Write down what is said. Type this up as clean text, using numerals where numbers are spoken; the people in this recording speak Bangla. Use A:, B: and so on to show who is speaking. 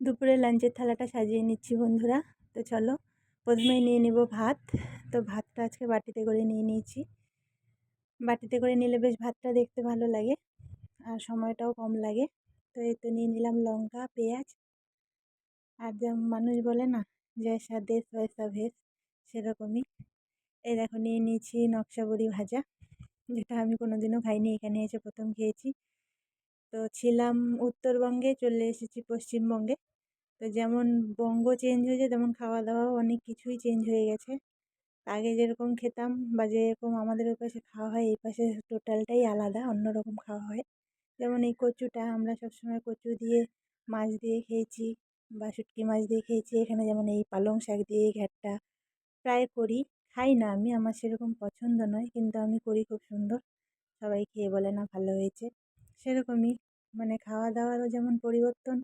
A: দুপুরে লাঞ্চের থালাটা সাজিয়ে নিচ্ছি বন্ধুরা। তো চলো প্রথমেই নিয়ে নেব ভাত। তো ভাতটা আজকে বাটিতে করে নিয়ে নিয়েছি। বাটিতে করে নিলে বেশ ভাতটা দেখতে ভালো লাগে আর সময়টাও কম লাগে। তো এই তো নিয়ে নিলাম লঙ্কা, পেঁয়াজ। আর যেমন মানুষ বলে না, জয়সা দেশ ওয়সা ভেষ, সেরকমই। এই দেখো নিয়ে নিয়েছি নকশাবড়ি ভাজা, যেটা আমি কোনোদিনও খাইনি, এখানে এসে প্রথম খেয়েছি। তো ছিলাম উত্তরবঙ্গে, চলে এসেছি পশ্চিমবঙ্গে। তো যেমন বঙ্গ চেঞ্জ হয়েছে তেমন খাওয়া দাওয়াও অনেক কিছুই চেঞ্জ হয়ে গেছে। আগে যেরকম খেতাম বা যেরকম আমাদের ওই পাশে খাওয়া হয়, এই পাশে টোটালটাই আলাদা, অন্যরকম খাওয়া হয়। যেমন এই কচুটা আমরা সবসময় কচু দিয়ে মাছ দিয়ে খেয়েছি বা শুটকি মাছ দিয়ে খেয়েছি। এখানে যেমন এই পালং শাক দিয়ে ঘ্যাটটা প্রায় করি। খাই না আমি, আমার সেরকম পছন্দ নয়, কিন্তু আমি করি খুব সুন্দর। সবাই খেয়ে বলে না ভালো হয়েছে। সেরকমই মানে খাওয়া দাওয়ারও যেমন পরিবর্তন,